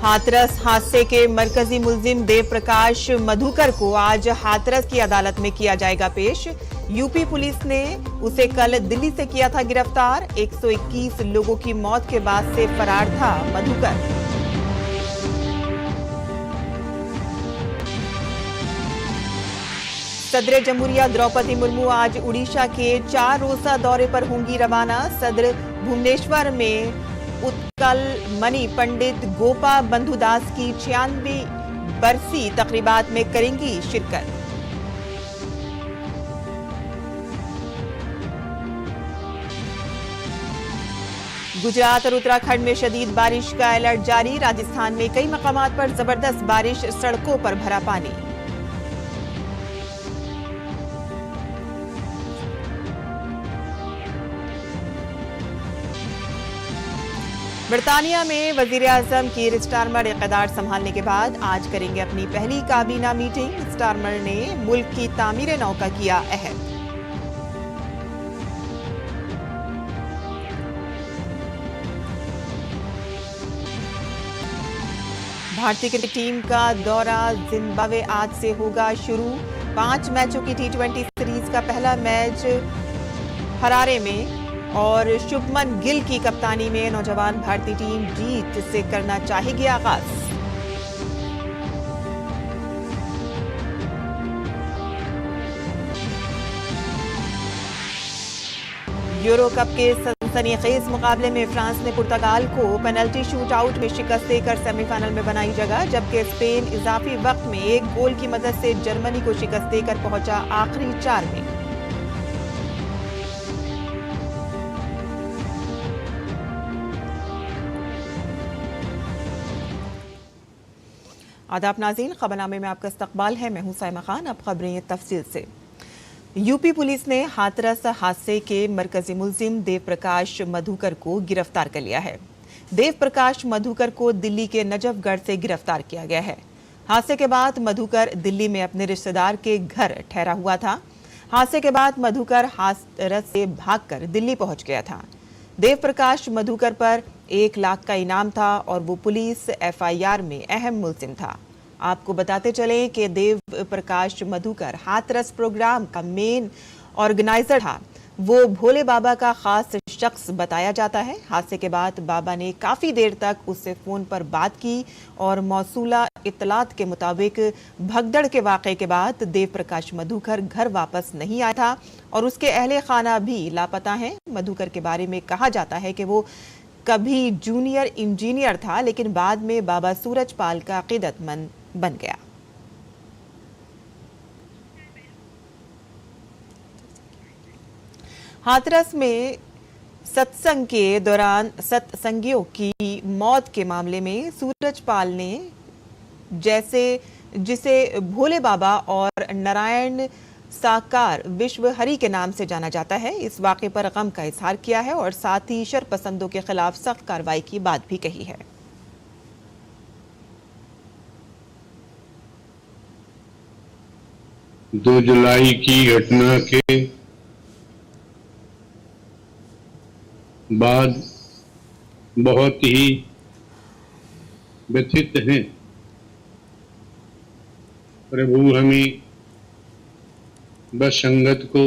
हाथरस हादसे के मरकजी मुलजिम देव प्रकाश मधुकर को आज हाथरस की अदालत में किया जाएगा पेश। यूपी पुलिस ने उसे कल दिल्ली से किया था गिरफ्तार। 121 लोगों की मौत के बाद से फरार था मधुकर। सदर जमहूरिया द्रौपदी मुर्मू आज उड़ीसा के 4 रोजा दौरे पर होंगी रवाना। सदर भुवनेश्वर में उत्कल मणि पंडित गोपा बंधुदास की 96वीं बरसी तकरीबात में करेंगी शिरकत। गुजरात और उत्तराखंड में शदीद बारिश का अलर्ट जारी। राजस्थान में कई मकामात पर जबरदस्त बारिश, सड़कों पर भरा पानी। बर्तानिया में वजीर-ए-आजम कीर स्टारमर इक़्तिदार संभालने के बाद आज करेंगे अपनी पहली काबीना मीटिंग। स्टारमर ने मुल्क की तामीर नौ का किया अहद। भारतीय क्रिकेट टीम का दौरा जिम्बाब्वे आज से होगा शुरू। 5 मैचों की T20 सीरीज का पहला मैच हरारे में और शुभमन गिल की कप्तानी में नौजवान भारतीय टीम जीत से करना चाहेगी आगाज। यूरो कप के सनसनीखेज मुकाबले में फ्रांस ने पुर्तगाल को पेनल्टी शूट आउट में शिकस्त देकर सेमीफाइनल में बनाई जगह, जबकि स्पेन इजाफी वक्त में 1 गोल की मदद से जर्मनी को शिकस्त देकर पहुंचा आखिरी 4 में। आदाब नाज़रीन, खबरनामे में आपका इस्तकबाल है। मैं हूं साइमा खान। अब खबरें तफसील से। यूपी पुलिस ने हाथरस हादसे के मरकजी मुलजिम देव प्रकाश मधुकर को गिरफ्तार कर लिया है। देव प्रकाश मधुकर को दिल्ली के नजफगढ़ से गिरफ्तार किया गया है। हादसे के बाद मधुकर दिल्ली में अपने रिश्तेदार के घर ठहरा हुआ था। हादसे के बाद मधुकर हाथरस से भागकर दिल्ली पहुंच गया था। देव प्रकाश मधुकर पर 1 लाख का इनाम था और वो पुलिस FIR में अहम मुलजिम था। आपको बताते चलें कि देव प्रकाश मधुकर हाथरस प्रोग्राम का मेन ऑर्गेनाइजर था। वो भोले बाबा का खास शख्स बताया जाता है। हादसे के बाद बाबा ने काफ़ी देर तक उससे फ़ोन पर बात की और मौसूला इत्तलात के मुताबिक भगदड़ के वाक़े के बाद देव प्रकाश मधुकर घर वापस नहीं आया था और उसके अहले खाना भी लापता हैं। मधुकर के बारे में कहा जाता है कि वो कभी जूनियर इंजीनियर था, लेकिन बाद में बाबा सूरजपाल का अकीदतमंद बन गया। हाथरस में सत्संग के दौरान सत्संगियों की मौत के मामले में सूरजपाल ने जिसे भोले बाबा और नारायण साकार विश्व हरि के नाम से जाना जाता है, इस वाक़े पर गम का इजहार किया है और साथ ही शरपसंदों के खिलाफ सख्त कार्रवाई की बात भी कही है। 2 जुलाई की घटना के बाद बहुत ही व्यथित हैं। प्रभु हमें बस संगत को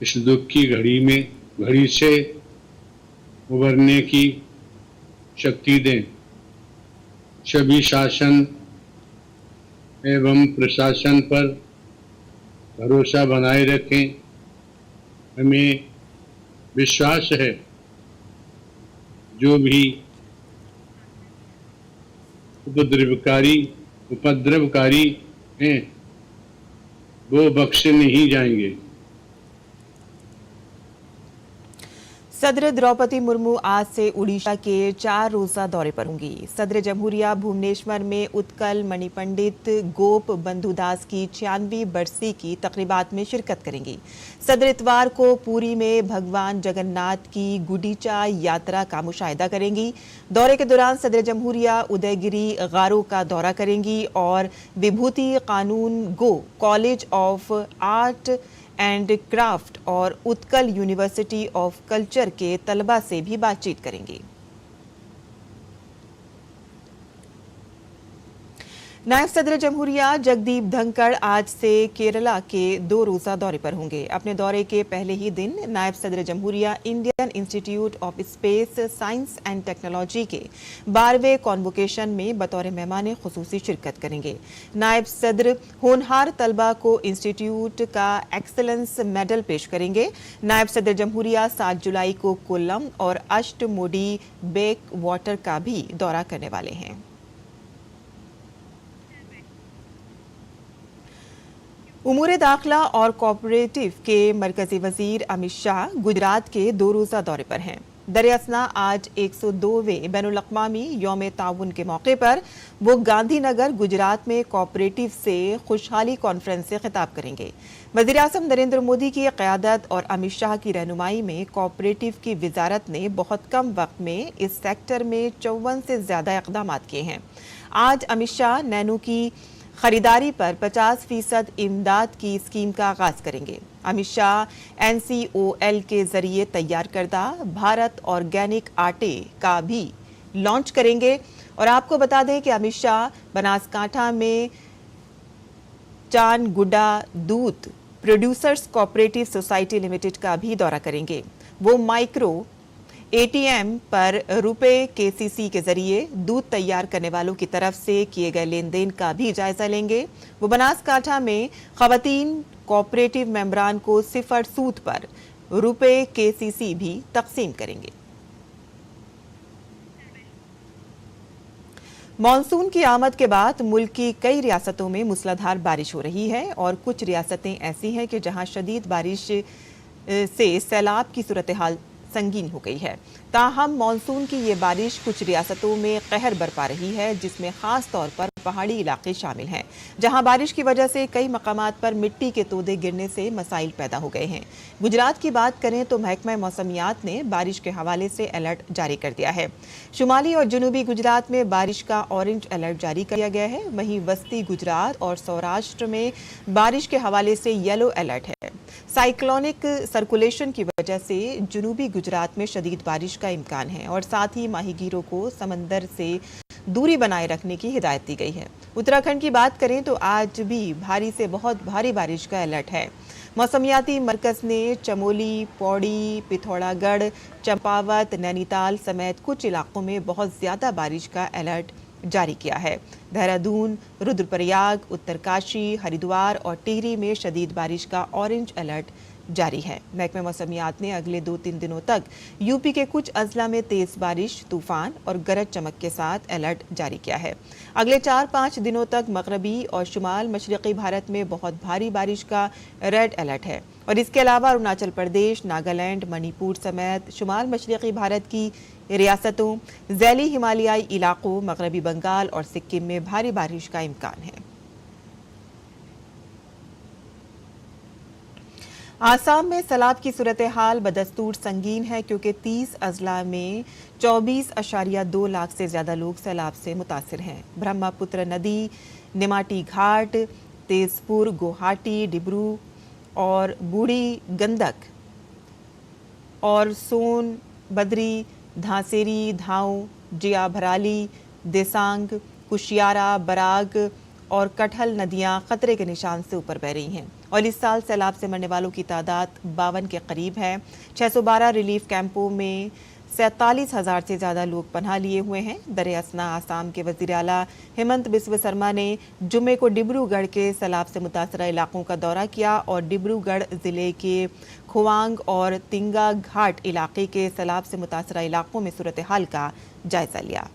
इस दुख की घड़ी से उबरने की शक्ति दें। सभी शासन एवं प्रशासन पर भरोसा बनाए रखें। हमें विश्वास है जो भी उपद्रवकारी हैं वो बख्शे नहीं जाएंगे। सदर द्रौपदी मुर्मू आज से उड़ीसा के 4 रोजा दौरे पर होंगी। सदर जमहूरिया भुवनेश्वर में उत्कल मणि पंडित गोप बंधुदास की 96वीं बरसी की तकरीबात में शिरकत करेंगी। सदर इतवार को पुरी में भगवान जगन्नाथ की गुडीचा यात्रा का मुशाहिदा करेंगी। दौरे के दौरान सदर जमहूरिया उदयगिरी गारों का दौरा करेंगी और Vibhuti Kanungo college of art and craft और उत्कल यूनिवर्सिटी ऑफ कल्चर के तलबा से भी बातचीत करेंगी। नायब सदर जमहूरिया जगदीप धनखड़ आज से केरला के 2 रोजा दौरे पर होंगे। अपने दौरे के पहले ही दिन नायब सदर जमहूरिया Indian Institute of Space Science and Technology के 12वें कॉन्वोकेशन में बतौर मेहमान खुसूसी शिरकत करेंगे। नायब सदर होनहार तलबा को इंस्टीट्यूट का एक्सलेंस मेडल पेश करेंगे। नायब सदर जमहूरिया 7 जुलाई को कोल्लम और अष्टमुडी बैक वाटर का भी दौरा करने वाले हैं। उमूर दाखिला और कोऑपरेटिव के मरकजी वजीर अमित शाह गुजरात के 2 रोजा दौरे पर हैं। दरअसल आज 102वें बैनुल-अक़वामी यौम ताउन के मौके पर वो गांधीनगर गुजरात में कोऑपरेटिव से खुशहाली कॉन्फ्रेंस से खिताब करेंगे। वज़ीर-ए-आज़म नरेंद्र मोदी की क़यादत और अमित शाह की रहनुमाई में कोऑपरेटिव की वजारत ने बहुत कम वक्त में इस सेक्टर में 54 से ज़्यादा इक़दाम किए हैं। आज अमित शाह नैनो की खरीदारी पर 50% इमदाद की स्कीम का आगाज करेंगे। अमित शाह NCOL के जरिए तैयार करदा भारत ऑर्गेनिक आटे का भी लॉन्च करेंगे। और आपको बता दें कि अमित शाह बनासकांठा में चानगुडा दूध प्रोड्यूसर्स कोऑपरेटिव सोसाइटी लिमिटेड का भी दौरा करेंगे। वो माइक्रो ATM पर रुपए KCC के जरिए दूध तैयार करने वालों की तरफ से किए गए लेन देन का भी जायजा लेंगे। वो बनासकांठा में खवातीन कोऑपरेटिव मेंबरान को 0 सूद पर रुपए KCC भी तकसीम करेंगे। मॉनसून की आमद के बाद मुल्क की कई रियासतों में मूसलाधार बारिश हो रही है और कुछ रियासतें ऐसी हैं कि जहां शदीद बारिश से सैलाब की सूरत हाल संगीन हो गई है। ताहम मॉनसून की ये बारिश कुछ रियासतों में कहर बरपा रही है, जिसमें खास तौर पर पहाड़ी इलाके शामिल हैं, जहां बारिश की वजह से कई मकामात पर मिट्टी के तोदे गिरने से मसाइल पैदा हो गए हैं। गुजरात की बात करें तो महकमा मौसमियात ने बारिश के हवाले से अलर्ट जारी कर दिया है। शुमाली और जनूबी गुजरात में बारिश का ऑरेंज अलर्ट जारी किया गया है। वहीं वस्ती गुजरात और सौराष्ट्र में बारिश के हवाले से येलो अलर्ट है। साइक्लोनिक सर्कुलेशन की वजह से जनूबी गुजरात में शदीद बारिश का इम्कान है और साथ ही माहीगीरों को समंदर से दूरी बनाए रखने की हिदायत दी गई है। उत्तराखंड की बात करें तो आज भी भारी से बहुत भारी बारिश का अलर्ट है। मौसमियाती मरकज ने चमोली, पौड़ी, पिथौरागढ़, चंपावत, नैनीताल समेत कुछ इलाकों में बहुत ज्यादा बारिश का अलर्ट जारी किया है। देहरादून, रुद्रप्रयाग, उत्तरकाशी, हरिद्वार और टिहरी में शदीद बारिश का ऑरेंज अलर्ट जारी है। महकमा मौसमियात ने अगले 2-3 दिनों तक यूपी के कुछ अजला में तेज बारिश, तूफान और गरज चमक के साथ अलर्ट जारी किया है। अगले 4-5 दिनों तक मगरबी और शुमाल मशरक़ी भारत में बहुत भारी बारिश का रेड अलर्ट है और इसके अलावा अरुणाचल प्रदेश, नागालैंड, मणिपुर समेत शुमाल मशरक़ी भारत की रियासतों, ज़ैली हिमालयाई इलाकों, मगरबी बंगाल और सिक्किम में भारी बारिश का इम्कान है। आसाम में सैलाब की सूरत हाल बदस्तूर संगीन है, क्योंकि 30 अजला में 24.2 लाख से ज्यादा लोग सैलाब से मुतासिर हैं। ब्रह्मपुत्र नदी, निमाटी घाट, तेजपुर, गुवाहाटी, डिब्रू और बूढ़ी गंडक और सोन बद्री, धांसेरी, धाऊ, जिया भराली, देसांग, कुशियारा, बराग और कटहल नदियां खतरे के निशान से ऊपर बह रही हैं और इस साल सैलाब से मरने वालों की तादाद 52 के करीब है। 612 रिलीफ कैंपों में 47,000 से ज़्यादा लोग पनाह लिए हुए हैं। दरअसल आसाम के वज़ीर आला हेमंत बिस्व शर्मा ने जुम्मे को डिब्रूगढ़ के सैलाब से मुतासरा इलाकों का दौरा किया और डिब्रूगढ़ ज़िले के खुवांग और तिंगा घाट इलाके के सैलाब से मुतासरा इलाकों में सूरत हाल का जायजा लिया।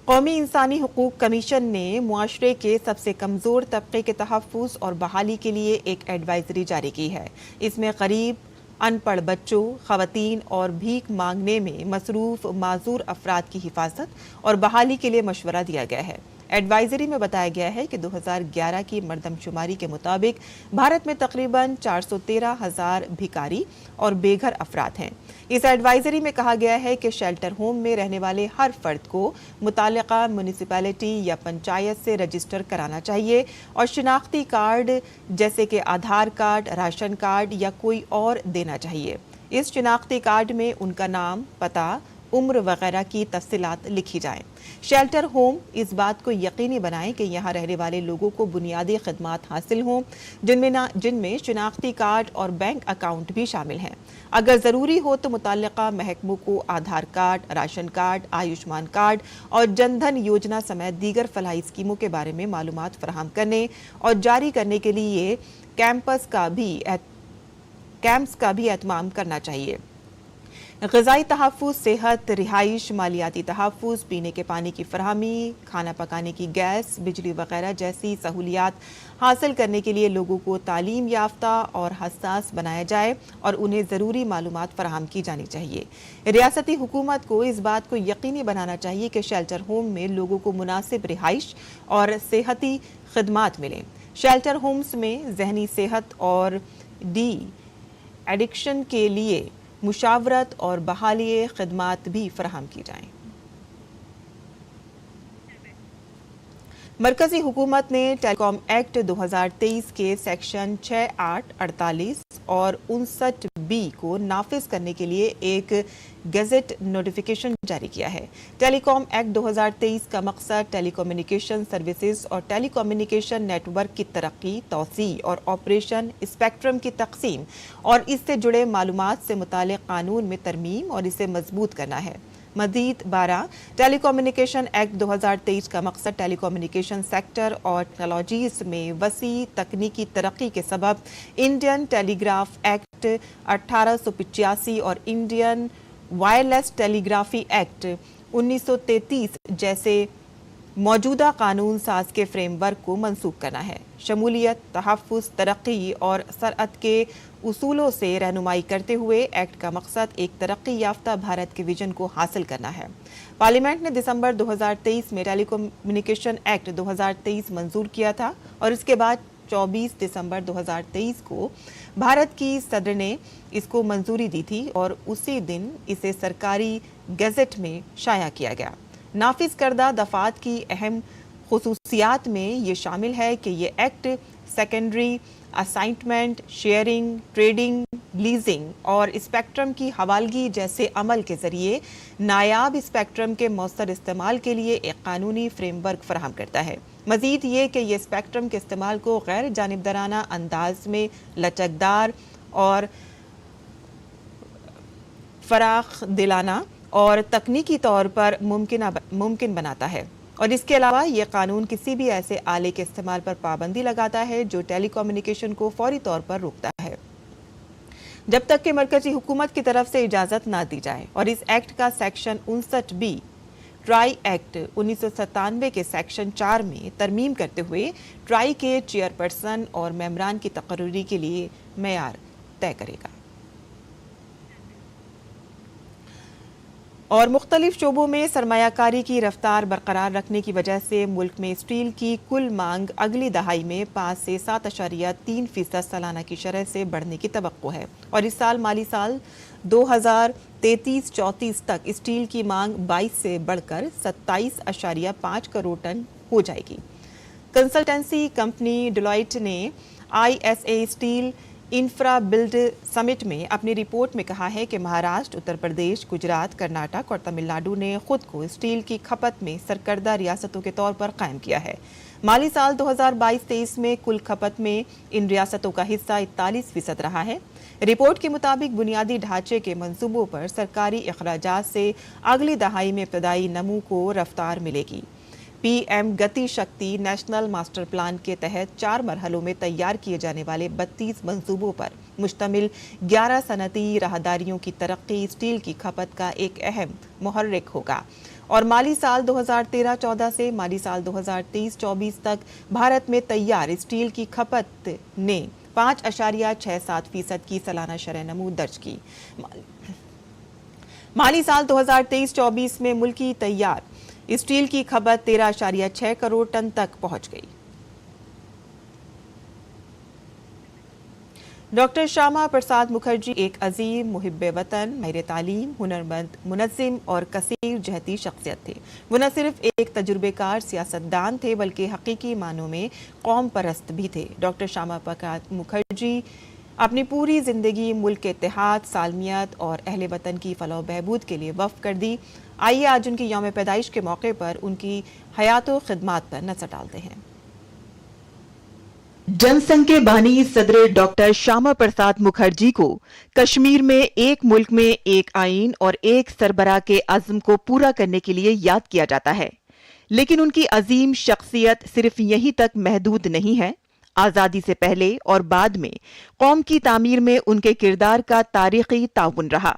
कौमी इंसानी हुकूक कमीशन ने मुआशरे के सबसे कमज़ोर तबके के तहफ़्फ़ुज़ और बहाली के लिए एक एडवाइजरी जारी की है। इसमें गरीब, अनपढ़ बच्चों, ख़वातीन और भीख मांगने में मसरूफ़ माजूर अफराद की हिफाजत और बहाली के लिए मशवरा दिया गया है। एडवाइजरी में बताया गया है कि 2011 की मरदमशुमारी के मुताबिक भारत में तकरीबन 413,000 भिखारी और बेघर अफराद हैं। इस एडवाइजरी में कहा गया है कि शेल्टर होम में रहने वाले हर फर्द को मुतालिका म्यूनिसिपैलिटी या पंचायत से रजिस्टर कराना चाहिए और शिनाख्ती कार्ड जैसे कि आधार कार्ड, राशन कार्ड या कोई और देना चाहिए। इस शिनाख्ती कार्ड में उनका नाम, पता उम्र वगैरह की तफसीलात लिखी जाएं। शेल्टर होम इस बात को यकीनी बनाएं कि यहाँ रहने वाले लोगों को बुनियादी खदमात हासिल हों, जिनमें शिनाख्ती कार्ड और बैंक अकाउंट भी शामिल हैं। अगर ज़रूरी हो तो मुतल्लिका महकमों को Aadhaar card, ration card, Ayushman card और जनधन योजना समेत दीगर फलाही स्कीमों के बारे में मालूमात फराहम करने और जारी करने के लिए कैंप्स का भी एहतमाम करना चाहिए। ग़िज़ाई तहफ़्फ़ुज़, सेहत, रिहाइश, मालियाती तहफ़्फ़ुज़, पीने के पानी की फरहमी, खाना पकाने की गैस, बिजली वगैरह जैसी सहूलियात हासिल करने के लिए लोगों को तालीम याफ्ता और हसास बनाया जाए और उन्हें ज़रूरी मालूमात फराहम की जानी चाहिए। रियासती हुकूमत को इस बात को यकीनी बनाना चाहिए कि शेल्टर होम में लोगों को मुनासिब रिहाइश और सेहती खदमात मिलें। शेल्टर होम्स में जहनी सेहत और डी एडिक्शन के लिए मुशावरत और बहाली खदमात भी फराहम की जाएं। मरकजी हुकूमत ने टेलीकॉम एक्ट 2023 के सेक्शन 68, 48 और 59B को नाफिज करने के लिए एक गजट नोटिफिकेशन जारी किया है। टेलीकॉम एक्ट 2023 का मकसद टेलीकम्युनिकेशन सर्विसेज और टेलीकम्युनिकेशन नेटवर्क की तरक्की, तौसी और ऑपरेशन, स्पेक्ट्रम की तकसीम और इससे जुड़े मालूमात से मुतालिक कानून में तरमीम और इसे मजबूत करना है। मजीद 12 टेलीकम्युनिकेशन एक्ट 2023 का मकसद टेलीकम्युनिकेशन सेक्टर और टेक्नोलॉजीज में वसी तकनीकी तरक्की के सबब इंडियन टेलीग्राफ एक्ट 1885 और इंडियन वायरलेस टेलीग्राफी एक्ट 1933 जैसे मौजूदा कानून साज के फ्रेमवर्क को मंसूख करना है। शमूलियत, तहफ़्फ़ुज़, तरक्की और सरअत के उसूलों से रहनुमाई करते हुए एक्ट का मकसद एक तरक्की याफ्ता भारत के विजन को हासिल करना है। पार्लियामेंट ने दिसंबर 2023 में टेलीकम्युनिकेशन एक्ट 2023 मंजूर किया था और इसके बाद 24 दिसंबर 2023 को भारत की सदर ने इसको मंजूरी दी थी और उसी दिन इसे सरकारी गजट में शाया किया गया। नाफिज करदा दफात की अहम खुसूसियात में ये शामिल है कि ये act secondary assignment, sharing, trading, leasing और स्पेक्ट्रम की हवालगी जैसे अमल के जरिए नायाब स्पेक्ट्रम के मौसर इस्तेमाल के लिए एक कानूनी फ्रेमवर्क फराहम करता है। मजीद ये कि यह स्पेक्ट्रम के इस्तेमाल को गैर जानिबदाराना अंदाज में लचकदार और फराख दिलाना और तकनीकी तौर पर मुमकिन बनाता है और इसके अलावा यह कानून किसी भी ऐसे आले के इस्तेमाल पर पाबंदी लगाता है जो टेलीकम्युनिकेशन को फौरी तौर पर रोकता है जब तक कि मरकजी हुकूमत की तरफ से इजाजत ना दी जाए। और इस एक्ट का सेक्शन 59B ट्राई एक्ट 1997 के सेक्शन 4 में तरमीम करते हुए ट्राई के चेयरपर्सन और मेंबरान की तकर्री के लिए मेयार तय करेगा। और मुख्तलिफ शोबों में सरमायाकारी की रफ्तार बरकरार रखने की वजह से मुल्क में स्टील की कुल मांग अगली दहाई में 5 से 7.3% सालाना की शरह से बढ़ने की तवक्को है और इस साल माली साल 2033-34 तक स्टील की मांग 22 से बढ़कर 27.5 करोड़ टन हो जाएगी। कंसल्टेंसी कंपनी डेलॉयट ने ISA steel infra build summit में अपनी रिपोर्ट में कहा है कि महाराष्ट्र, उत्तर प्रदेश, गुजरात, कर्नाटक और तमिलनाडु ने खुद को स्टील की खपत में सरकर्दा रियासतों के तौर पर कायम किया है। माली साल 2022-23 में कुल खपत में इन रियासतों का हिस्सा 41% रहा है। रिपोर्ट के मुताबिक बुनियादी ढांचे के मंसूबों पर सरकारी अखराजात से अगली दहाई में इब्तदाई नमू को रफ्तार मिलेगी। PM गति शक्ति नेशनल मास्टर प्लान के तहत 4 मरहलों में तैयार किए जाने वाले 32 मंसूबों पर मुश्तमिल 11 सनती राहदारियों की तरक्की स्टील की खपत का एक अहम मुहर्रिक होगा और माली साल 2013-14 से माली साल 2023-24 तक भारत में तैयार स्टील की खपत ने 5.67% की सालाना शरह नमू दर्ज की। माली साल 2023-24 में मुल्की तैयार स्टील की खपत 13.6 करोड़ टन तक पहुंच गई। डॉक्टर श्यामा प्रसाद मुखर्जी एक अजीम, मुहिब्बे वतन, माहिर तालीम, हुनरमंद, मुनज़्ज़िम और कसीर जहती शख्सियत थे। वो न सिर्फ एक तजुर्बेकार सियासतदान थे बल्कि हकीकी मानों में कौम परस्त भी थे। डॉक्टर श्यामा प्रसाद मुखर्जी अपनी पूरी जिंदगी मुल्क के इत्तेहाद, सालमियत और अहले वतन की फलाह बहबूद के लिए वक्फ कर दी। आइए आज उनकी यौम पैदाइश के मौके पर उनकी हयात व खिदमात पर नजर डालते हैं। जनसंघ के बानी सदर डॉक्टर श्यामा प्रसाद मुखर्जी को कश्मीर में एक मुल्क में एक आईन और एक सरबराह के अज़्म को पूरा करने के लिए याद किया जाता है, लेकिन उनकी अजीम शख्सियत सिर्फ यहीं तक महदूद नहीं है। आजादी से पहले और बाद में कौम की तामीर में उनके किरदार का तारीखी ताउन रहा।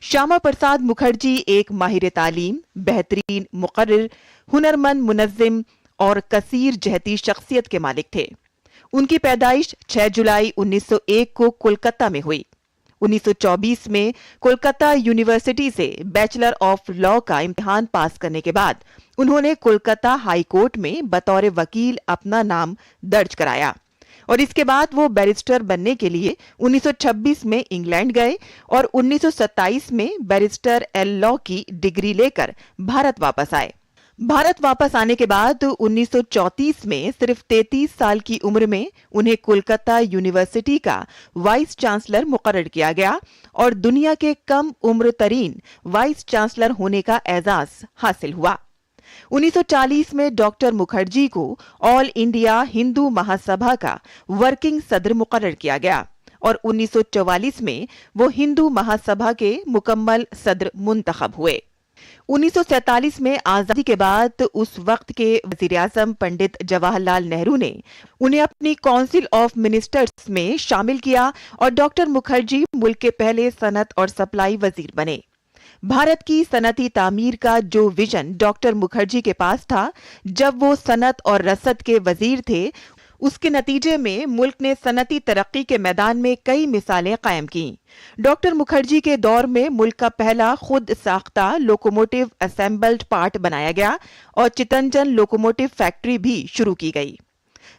श्यामा प्रसाद मुखर्जी एक माहिर तालीम, बेहतरीन मुकर्रिर, हुनरमंद मुनज़्ज़िम और कसीर जहती शख्सियत के मालिक थे। उनकी पैदाइश 6 जुलाई 1901 को कोलकाता में हुई। 1924 में कोलकाता यूनिवर्सिटी से बैचलर ऑफ लॉ का इम्तिहान पास करने के बाद उन्होंने कोलकाता हाई कोर्ट में बतौर वकील अपना नाम दर्ज कराया और इसके बाद वो बैरिस्टर बनने के लिए 1926 में इंग्लैंड गए और 1927 में बैरिस्टर एल लॉ की डिग्री लेकर भारत वापस आए। भारत वापस आने के बाद 1934 में सिर्फ 33 साल की उम्र में उन्हें कोलकाता यूनिवर्सिटी का वाइस चांसलर मुकर्रर किया गया और दुनिया के कम उम्र तरीन वाइस चांसलर होने का एजाज हासिल हुआ। 1940 में डॉक्टर मुखर्जी को ऑल इंडिया हिंदू महासभा का वर्किंग सदर मुकर्रर किया गया और 1944 में वो हिंदू महासभा के मुकम्मल सदर मुंतखब हुए। 1947 में आजादी के बाद उस वक्त के वजीर आजम पंडित जवाहरलाल नेहरू ने उन्हें अपनी काउंसिल ऑफ मिनिस्टर्स में शामिल किया और डॉक्टर मुखर्जी मुल्क के पहले सनत और सप्लाई वजीर बने। भारत की सनती तामीर का जो विजन डॉक्टर मुखर्जी के पास था जब वो सनत और रसद के वजीर थे, उसके नतीजे में मुल्क ने सनती तरक्की के मैदान में कई मिसालें कायम की। डॉक्टर मुखर्जी के दौर में मुल्क का पहला खुद साख्ता लोकोमोटिव असेंबल्ड पार्ट बनाया गया और चितंजन लोकोमोटिव फैक्ट्री भी शुरू की गई।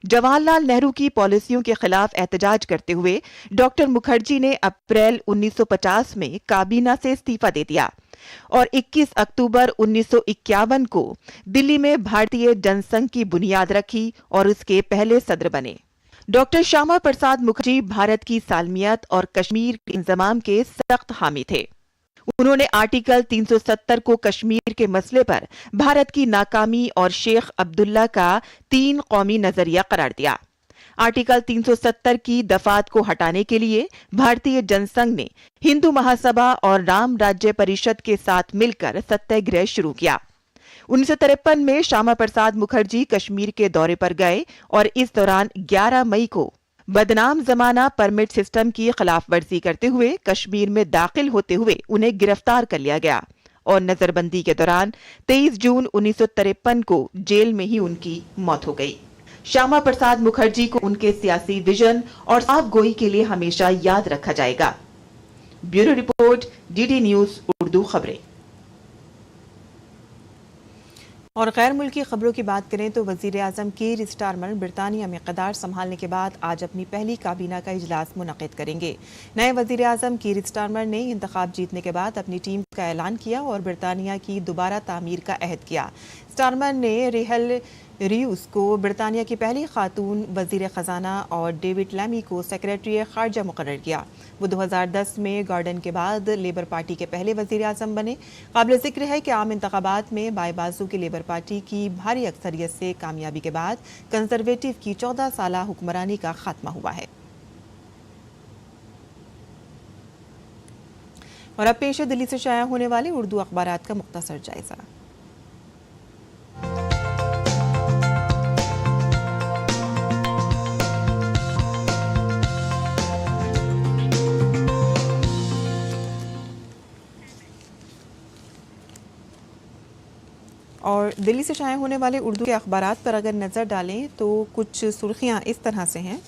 जवाहरलाल नेहरू की पॉलिसियों के खिलाफ एहतजाज करते हुए डॉक्टर मुखर्जी ने अप्रैल 1950 में काबीना से इस्तीफा दे दिया और 21 अक्टूबर 1951 को दिल्ली में भारतीय जनसंघ की बुनियाद रखी और उसके पहले सदर बने। डॉक्टर श्यामा प्रसाद मुखर्जी भारत की सालमियत और कश्मीर के इंजमाम के सख्त हामी थे। उन्होंने आर्टिकल 370 को कश्मीर के मसले पर भारत की नाकामी और शेख अब्दुल्ला का 3 कौमी नजरिया करार दिया। आर्टिकल 370 की दफात को हटाने के लिए भारतीय जनसंघ ने हिंदू महासभा और राम राज्य परिषद के साथ मिलकर सत्याग्रह शुरू किया। 1953 में श्यामा प्रसाद मुखर्जी कश्मीर के दौरे पर गए और इस दौरान 11 मई को बदनाम जमाना परमिट सिस्टम की खिलाफ वर्जी करते हुए कश्मीर में दाखिल होते हुए उन्हें गिरफ्तार कर लिया गया और नजरबंदी के दौरान 23 जून 1953 को जेल में ही उनकी मौत हो गई। श्यामा प्रसाद मुखर्जी को उनके सियासी विजन और साफ गोई के लिए हमेशा याद रखा जाएगा। Bureau report, DD news Urdu खबरें। और गैर मुल्की खबरों की बात करें तो वजीर आजम कीर स्टारमर बरतानिया में क़दार संभालने के बाद आज अपनी पहली काबीना का इजलास मुनक़िद करेंगे। नए वजीर आजम कीर स्टारमर ने इंतखाब जीतने के बाद अपनी टीम का ऐलान किया और बरतानिया की दोबारा तामीर का अहद किया। स्टारमर ने रेहल रियूस को बरतानिया की पहली खातून वजीर ख़जाना और डेविड लैमी को सेक्रेटरी खारजा मुकर्रर किया। वो 2010 में गॉर्डन के बाद लेबर पार्टी के पहले वजीर आजम बने। काबिल जिक्र है कि आम इंतखाबात में बाएं बाजू की लेबर पार्टी की भारी अक्सरियत से कामयाबी के बाद कंजर्वेटिव की 14 साला हुक्मरानी का खात्मा हुआ है। और अब पेश है दिल्ली से शाया होने वाले उर्दू अखबारात का मुख्तसर जायजा। और दिल्ली से शाया होने वाले उर्दू के अखबारात पर अगर नज़र डालें तो कुछ सुर्खियां इस तरह से हैं।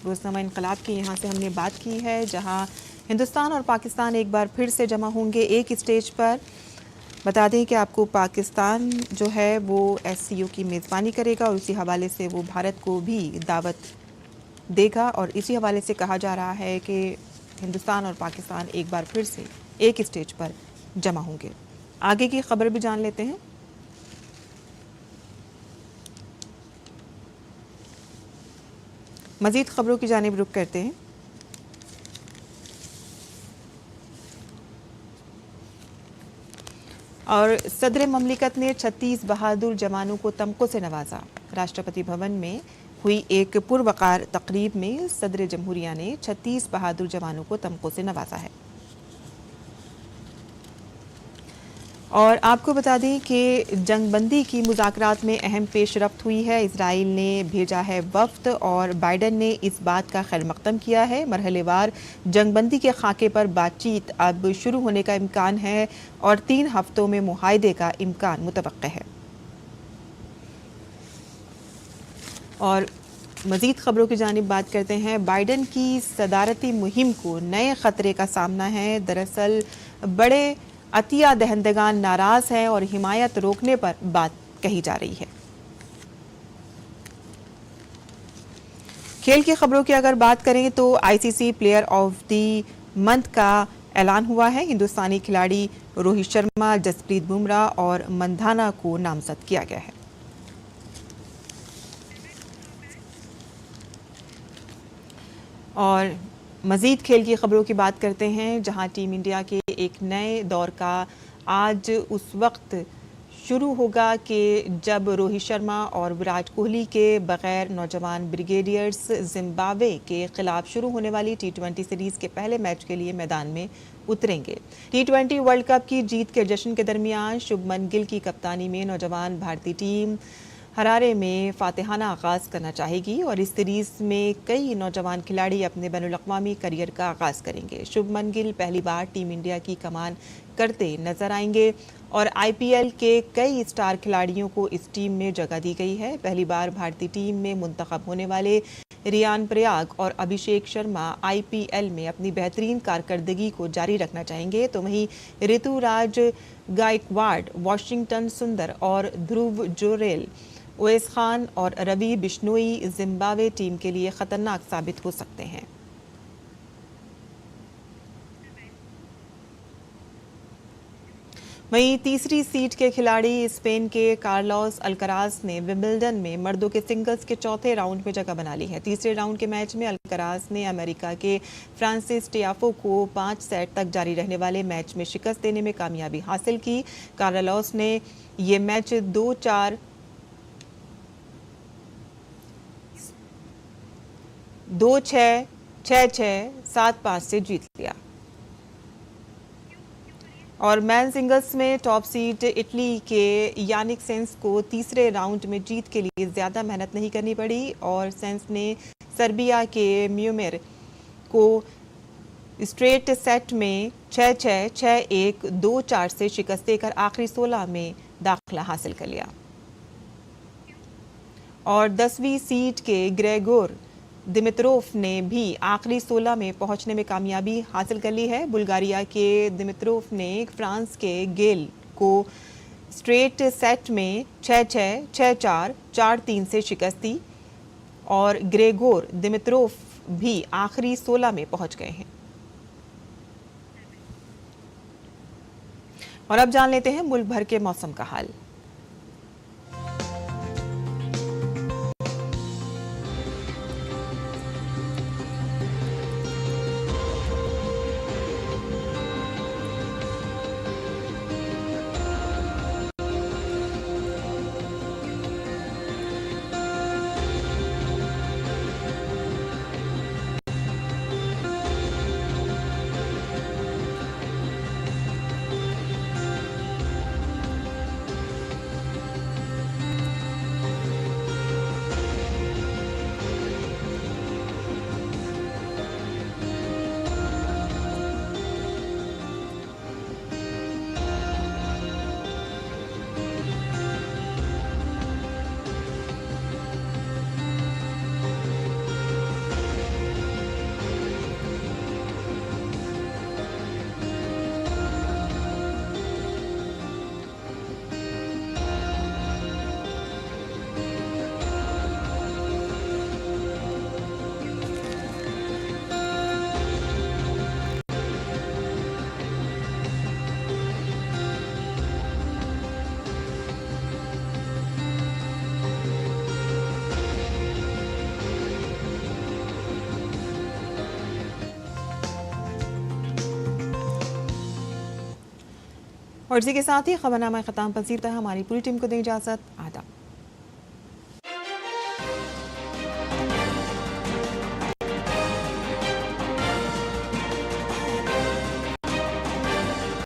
रोज़नामा इनकलाब की यहाँ से हमने बात की है, जहाँ हिंदुस्तान और पाकिस्तान एक बार फिर से जमा होंगे एक स्टेज पर। बता दें कि आपको पाकिस्तान जो है वो SCO की मेज़बानी करेगा और उसी हवाले से वो भारत को भी दावत देगा और इसी हवाले से कहा जा रहा है कि हिंदुस्तान और पाकिस्तान एक बार फिर से एक स्टेज पर जमा होंगे। आगे की खबर भी जान लेते हैं। मज़ीद खबरों की जानिब रुख करते हैं। और सदर ममलिकत ने 36 बहादुर जवानों को तमगों से नवाजा। राष्ट्रपति भवन में हुई एक पुरवकार तकरीब में सदर जमहूरिया ने 36 बहादुर जवानों को तमगों से नवाजा है। और आपको बता दें कि जंगबंदी की मुज़ाकरात में अहम पेशरफ्त हुई है। इजराइल ने भेजा है वफ्द और बाइडन ने इस बात का खैर मकदम किया है। मरहलेवार जंगबंदी के खाके पर बातचीत अब शुरू होने का इम्कान है और 3 हफ्तों में मुआहदे का इम्कान मुतवक्के है। और मज़ीद खबरों की जानिब बात करते हैं। बाइडन की सदारती मुहिम को नए ख़तरे का सामना है। दरअसल बड़े अतिया दहंदगान नाराज हैं और हिमायत रोकने पर बात कही जा रही है। खेल की खबरों की अगर बात करें तो ICC player of the month का ऐलान हुआ है। हिंदुस्तानी खिलाड़ी रोहित शर्मा, जसप्रीत बुमराह और मंधाना को नामजद किया गया है। और मज़ीद खेल की खबरों की बात करते हैं, जहां टीम इंडिया के एक नए दौर का आज उस वक्त शुरू होगा कि जब रोहित शर्मा और विराट कोहली के बगैर नौजवान ब्रिगेडियर्स जिम्बाब्वे के खिलाफ शुरू होने वाली T20 सीरीज़ के पहले मैच के लिए मैदान में उतरेंगे। T20 वर्ल्ड कप की जीत के जश्न के दरमियान शुभमन गिल की कप्तानी में नौजवान भारतीय टीम हरारे में फातिहाना आगाज़ करना चाहेगी और इस सीरीज़ में कई नौजवान खिलाड़ी अपने बैनुल-अक़वामी करियर का आगाज़ करेंगे। शुभमन गिल पहली बार टीम इंडिया की कमान करते नजर आएंगे और IPL के कई स्टार खिलाड़ियों को इस टीम में जगह दी गई है। पहली बार भारतीय टीम में मुंतखब होने वाले रियान पराग और अभिषेक शर्मा IPL में अपनी बेहतरीन कारकर्दगी को जारी रखना चाहेंगे, तो वहीं ऋतुराज गायकवाड़, वाशिंगटन सुंदर और ध्रुव जोरेल, ओवैस खान और रवि बिश्नोई जिम्बाब्वे टीम के लिए खतरनाक साबित हो सकते हैं। वहीं तीसरी सीट के खिलाड़ी स्पेन के कार्लोस अल्कराज ने विंबलडन में मर्दों के सिंगल्स के चौथे राउंड में जगह बना ली है। तीसरे राउंड के मैच में अल्कराज ने अमेरिका के फ्रांसिस टियाफो को 5 सेट तक जारी रहने वाले मैच में शिकस्त देने में कामयाबी हासिल की। कार्लोस ने ये मैच 2-4, 2-6, 6-6, 7-5 से जीत लिया। और मैन सिंगल्स में टॉप सीड इटली के यानिक सेंस को तीसरे राउंड में जीत के लिए ज़्यादा मेहनत नहीं करनी पड़ी और सेंस ने सर्बिया के म्यूमेर को स्ट्रेट सेट में 6-6, 6-1, 2-4 से शिकस्त देकर आखिरी 16 में दाखिला हासिल कर लिया। और 10वीं सीड के ग्रेगोर दिमित्रोव ने भी आखिरी 16 में पहुंचने में कामयाबी हासिल कर ली है। बुल्गारिया के दिमित्रोव ने फ्रांस के गेल को स्ट्रेट सेट में 6-6, 6-4, 4-3 से शिकस्त दी और ग्रेगोर दिमित्रोव भी आखिरी 16 में पहुंच गए हैं। और अब जान लेते हैं मुल्क भर के मौसम का हाल। और इसी के साथ ही खबरनामा ख़त्म पसीर था। हमारी पूरी टीम को दें इजाज़त। आदाब।